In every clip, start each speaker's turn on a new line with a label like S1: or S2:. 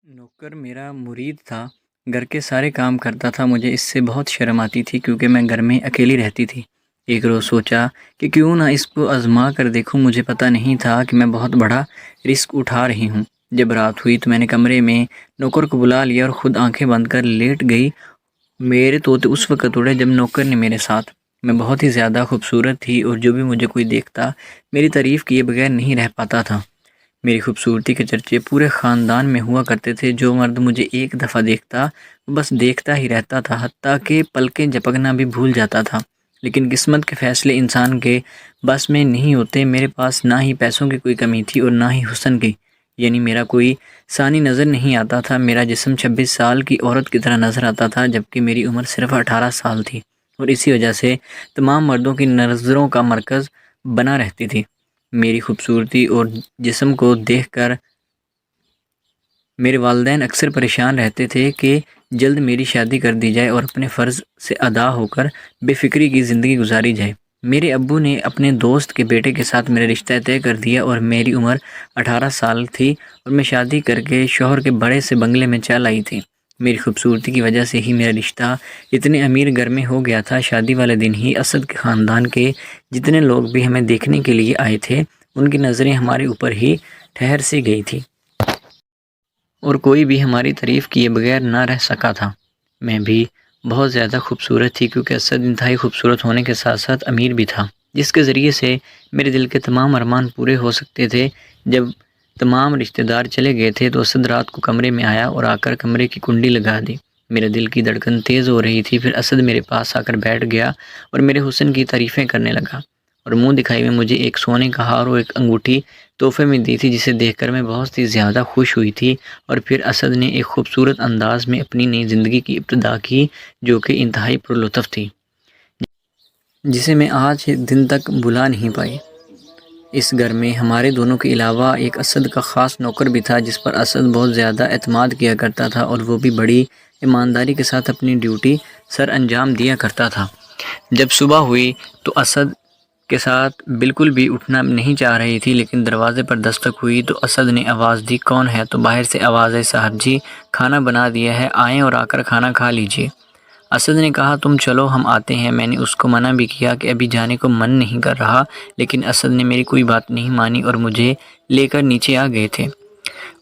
S1: نوکر میرا مرید تھا۔ گھر کے سارے کام کرتا تھا۔ مجھے اس سے بہت شرم آتی تھی کیونکہ میں گھر میں اکیلی رہتی تھی۔ ایک روز سوچا کہ کیوں نہ اس کو آزما کر دیکھوں۔ مجھے پتہ نہیں تھا کہ میں بہت بڑا رسک اٹھا رہی ہوں۔ جب رات ہوئی تو میں نے کمرے میں نوکر کو بلا لیا اور خود آنکھیں بند کر لیٹ گئی۔ میرے طوطے اس وقت اڑے جب نوکر نے میرے ساتھ۔ میں بہت ہی زیادہ خوبصورت تھی اور جو بھی مجھے کوئی دیکھتا میری تعریف کیے بغیر نہیں رہ پاتا تھا۔ میری خوبصورتی کے چرچے پورے خاندان میں ہوا کرتے تھے۔ جو مرد مجھے ایک دفعہ دیکھتا وہ بس دیکھتا ہی رہتا تھا، حتیٰ کہ پلکیں جھپکنا بھی بھول جاتا تھا۔ لیکن قسمت کے فیصلے انسان کے بس میں نہیں ہوتے۔ میرے پاس نہ ہی پیسوں کی کوئی کمی تھی اور نہ ہی حسن کی، یعنی میرا کوئی ثانی نظر نہیں آتا تھا۔ میرا جسم 26 سال کی عورت کی طرح نظر آتا تھا جبکہ میری عمر صرف 18 سال تھی، اور اسی وجہ سے تمام مردوں کی نظروں کا مرکز بنا رہتی تھی۔ میری خوبصورتی اور جسم کو دیکھ کر میرے والدین اکثر پریشان رہتے تھے کہ جلد میری شادی کر دی جائے اور اپنے فرض سے ادا ہو کر بے فکری کی زندگی گزاری جائے۔ میرے ابو نے اپنے دوست کے بیٹے کے ساتھ میرا رشتہ طے کر دیا اور میری عمر 18 سال تھی اور میں شادی کر کے شوہر کے بڑے سے بنگلے میں چل آئی تھی۔ میری خوبصورتی کی وجہ سے ہی میرا رشتہ اتنے امیر گھر میں ہو گیا تھا۔ شادی والے دن ہی اسد کے خاندان کے جتنے لوگ بھی ہمیں دیکھنے کے لیے آئے تھے ان کی نظریں ہمارے اوپر ہی ٹھہر سی گئی تھی اور کوئی بھی ہماری تعریف کیے بغیر نہ رہ سکا تھا۔ میں بھی بہت زیادہ خوبصورت تھی کیونکہ اسد انتہائی خوبصورت ہونے کے ساتھ ساتھ امیر بھی تھا، جس کے ذریعے سے میرے دل کے تمام ارمان پورے ہو سکتے تھے۔ جب تمام رشتہ دار چلے گئے تھے تو اسد رات کو کمرے میں آیا اور آ کر کمرے کی کنڈی لگا دی۔ میرے دل کی دھڑکن تیز ہو رہی تھی۔ پھر اسد میرے پاس آ کر بیٹھ گیا اور میرے حسن کی تعریفیں کرنے لگا، اور منہ دکھائی میں مجھے ایک سونے کا ہار اور ایک انگوٹھی تحفے میں دی تھی جسے دیکھ کر میں بہت ہی زیادہ خوش ہوئی تھی۔ اور پھر اسد نے ایک خوبصورت انداز میں اپنی نئی زندگی کی ابتدا کی جو کہ انتہائی پرلطف تھی، جسے میں آج دن تک بھلا نہیں پائی۔ اس گھر میں ہمارے دونوں کے علاوہ ایک اسد کا خاص نوکر بھی تھا جس پر اسد بہت زیادہ اعتماد کیا کرتا تھا، اور وہ بھی بڑی ایمانداری کے ساتھ اپنی ڈیوٹی سر انجام دیا کرتا تھا۔ جب صبح ہوئی تو اسد کے ساتھ بالکل بھی اٹھنا نہیں چاہ رہی تھی، لیکن دروازے پر دستک ہوئی تو اسد نے آواز دی، کون ہے؟ تو باہر سے آواز آئی، صاحب جی کھانا بنا دیا ہے، آئیں اور آ کر کھانا کھا لیجئے۔ اسد نے کہا تم چلو ہم آتے ہیں۔ میں نے اس کو منع بھی کیا کہ ابھی جانے کو من نہیں کر رہا، لیکن اسد نے میری کوئی بات نہیں مانی اور مجھے لے کر نیچے آ گئے تھے۔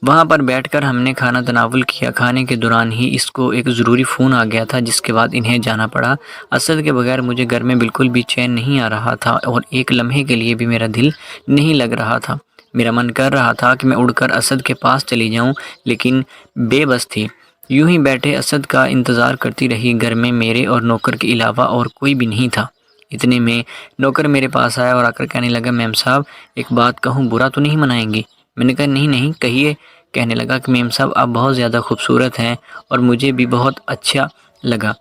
S1: وہاں پر بیٹھ کر ہم نے کھانا تناول کیا۔ کھانے کے دوران ہی اس کو ایک ضروری فون آ گیا تھا جس کے بعد انہیں جانا پڑا۔ اسد کے بغیر مجھے گھر میں بالکل بھی چین نہیں آ رہا تھا اور ایک لمحے کے لیے بھی میرا دل نہیں لگ رہا تھا۔ میرا من کر رہا تھا کہ میں اڑ کر اسد کے پاس چلی جاؤں، لیکن بے بس تھی۔ یوں ہی بیٹھے اسد کا انتظار کرتی رہی۔ گھر میں میرے اور نوکر کے علاوہ اور کوئی بھی نہیں تھا۔ اتنے میں نوکر میرے پاس آیا اور آ کر کہنے لگا، میم صاحب ایک بات کہوں، برا تو نہیں منائیں گی؟ میں نے کہا نہیں نہیں کہیے۔ کہنے لگا کہ میم صاحب آپ بہت زیادہ خوبصورت ہیں اور مجھے بھی بہت اچھا لگا،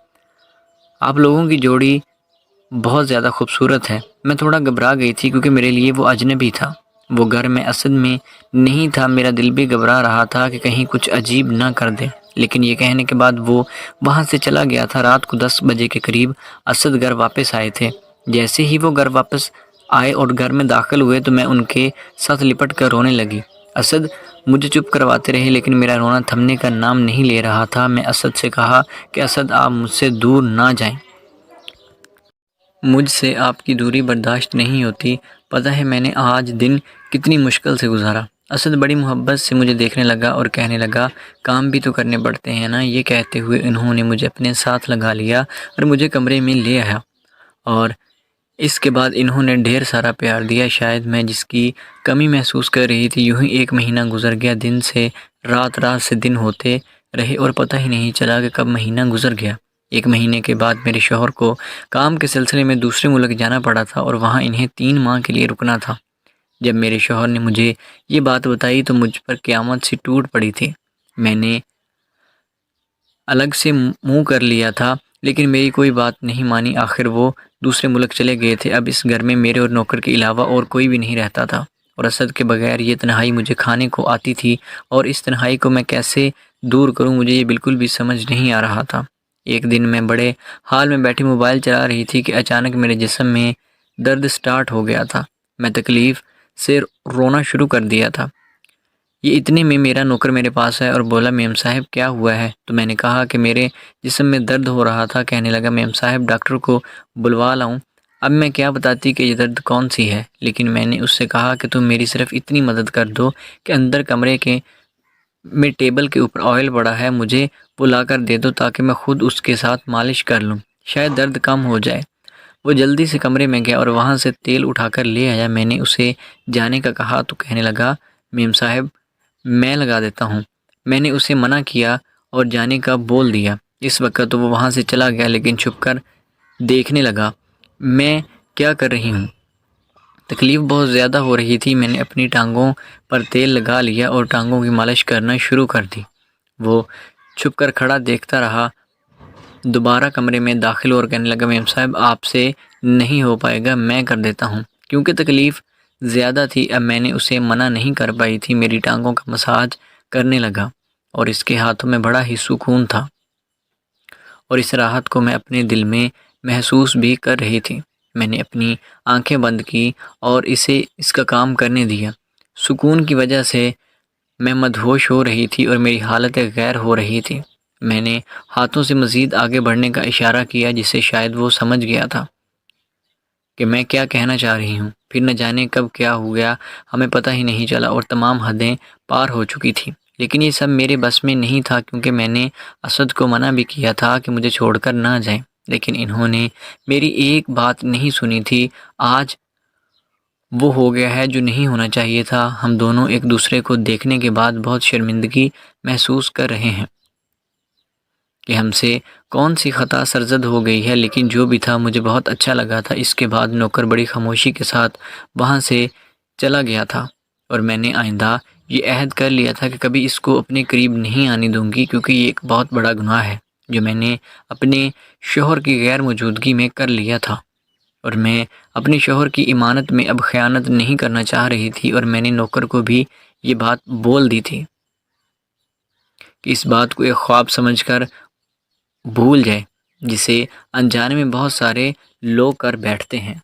S1: آپ لوگوں کی جوڑی بہت زیادہ خوبصورت ہے۔ میں تھوڑا گھبرا گئی تھی کیونکہ میرے لیے وہ اجنبی تھا، وہ گھر میں اسد میں نہیں تھا۔ میرا دل بھی گھبرا رہا تھا کہ کہیں کچھ عجیب نہ کر دے، لیکن یہ کہنے کے بعد وہ وہاں سے چلا گیا تھا۔ رات کو 10 بجے کے قریب اسد گھر واپس آئے تھے۔ جیسے ہی وہ گھر واپس آئے اور گھر میں داخل ہوئے تو میں ان کے ساتھ لپٹ کر رونے لگی۔ اسد مجھے چپ کرواتے رہے لیکن میرا رونا تھمنے کا نام نہیں لے رہا تھا۔ میں اسد سے کہا کہ اسد آپ مجھ سے دور نہ جائیں، مجھ سے آپ کی دوری برداشت نہیں ہوتی۔ پتہ ہے میں نے آج دن کتنی مشکل سے گزارا۔ اسد بڑی محبت سے مجھے دیکھنے لگا اور کہنے لگا، کام بھی تو کرنے پڑتے ہیں نا۔ یہ کہتے ہوئے انہوں نے مجھے اپنے ساتھ لگا لیا اور مجھے کمرے میں لے آیا، اور اس کے بعد انہوں نے ڈھیر سارا پیار دیا۔ شاید میں جس کی کمی محسوس کر رہی تھی۔ یوں ہی 1 مہینہ گزر گیا۔ دن سے رات، رات سے دن ہوتے رہے اور پتہ ہی نہیں چلا کہ کب مہینہ گزر گیا۔ 1 مہینے کے بعد میرے شوہر کو کام کے سلسلے میں دوسرے ملک جانا پڑا تھا اور وہاں انہیں 3 ماہ کے لیے رکنا تھا۔ جب میرے شوہر نے مجھے یہ بات بتائی تو مجھ پر قیامت سی ٹوٹ پڑی تھی۔ میں نے الگ سے منہ کر لیا تھا لیکن میری کوئی بات نہیں مانی۔ آخر وہ دوسرے ملک چلے گئے تھے۔ اب اس گھر میں میرے اور نوکر کے علاوہ اور کوئی بھی نہیں رہتا تھا، اور اسد کے بغیر یہ تنہائی مجھے کھانے کو آتی تھی، اور اس تنہائی کو میں کیسے دور کروں مجھے یہ بالکل بھی سمجھ نہیں آ رہا تھا۔ ایک دن میں بڑے حال میں بیٹھی موبائل چلا رہی تھی کہ اچانک میرے جسم میں درد سٹارٹ ہو گیا تھا۔ میں تکلیف سے رونا شروع کر دیا تھا۔ یہ اتنے میں میرا نوکر میرے پاس آیا اور بولا میم صاحب کیا ہوا ہے؟ تو میں نے کہا کہ میرے جسم میں درد ہو رہا تھا۔ کہنے لگا میم صاحب ڈاکٹر کو بلوا لاؤں؟ اب میں کیا بتاتی کہ یہ درد کون سی ہے، لیکن میں نے اس سے کہا کہ تم میری صرف اتنی مدد کر دو کہ اندر کمرے کے میں ٹیبل کے اوپر آئل پڑا ہے، مجھے وہ لا کر دے دو تاکہ میں خود اس کے ساتھ مالش کر لوں، شاید درد کم ہو جائے۔ وہ جلدی سے کمرے میں گیا اور وہاں سے تیل اٹھا کر لے آیا۔ میں نے اسے جانے کا کہا تو کہنے لگا میم صاحب میں لگا دیتا ہوں۔ میں نے اسے منع کیا اور جانے کا بول دیا۔ اس وقت تو وہ وہاں سے چلا گیا، لیکن چھپ کر دیکھنے لگا میں کیا کر رہی ہوں۔ تکلیف بہت زیادہ ہو رہی تھی۔ میں نے اپنی ٹانگوں پر تیل لگا لیا اور ٹانگوں کی مالش کرنا شروع کر دی۔ وہ چھپ کر کھڑا دیکھتا رہا، دوبارہ کمرے میں داخل اور کہنے لگا میم صاحب آپ سے نہیں ہو پائے گا، میں کر دیتا ہوں۔ کیونکہ تکلیف زیادہ تھی اب میں نے اسے منع نہیں کر پائی تھی۔ میری ٹانگوں کا مساج کرنے لگا اور اس کے ہاتھوں میں بڑا ہی سکون تھا اور اس راحت کو میں اپنے دل میں محسوس بھی کر رہی تھی۔ میں نے اپنی آنکھیں بند کی اور اسے اس کا کام کرنے دیا۔ سکون کی وجہ سے میں مدہوش ہو رہی تھی اور میری حالت غیر ہو رہی تھی۔ میں نے ہاتھوں سے مزید آگے بڑھنے کا اشارہ کیا جس سے شاید وہ سمجھ گیا تھا کہ میں کیا کہنا چاہ رہی ہوں۔ پھر نہ جانے کب کیا ہو گیا، ہمیں پتہ ہی نہیں چلا اور تمام حدیں پار ہو چکی تھی۔ لیکن یہ سب میرے بس میں نہیں تھا کیونکہ میں نے اسد کو منع بھی کیا تھا کہ مجھے چھوڑ کر نہ جائیں، لیکن انہوں نے میری ایک بات نہیں سنی تھی۔ آج وہ ہو گیا ہے جو نہیں ہونا چاہیے تھا۔ ہم دونوں ایک دوسرے کو دیکھنے کے بعد بہت شرمندگی محسوس کر رہے ہیں کہ ہم سے کون سی خطا سرزد ہو گئی ہے، لیکن جو بھی تھا مجھے بہت اچھا لگا تھا۔ اس کے بعد نوکر بڑی خاموشی کے ساتھ وہاں سے چلا گیا تھا اور میں نے آئندہ یہ عہد کر لیا تھا کہ کبھی اس کو اپنے قریب نہیں آنے دوں گی، کیونکہ یہ ایک بہت بڑا گناہ ہے جو میں نے اپنے شوہر کی غیر موجودگی میں کر لیا تھا، اور میں اپنے شوہر کی امانت میں اب خیانت نہیں کرنا چاہ رہی تھی۔ اور میں نے نوکر کو بھی یہ بات بول دی تھی کہ اس بات کو ایک خواب سمجھ کر بھول جائے جسے انجانے میں بہت سارے لوگ کر بیٹھتے ہیں۔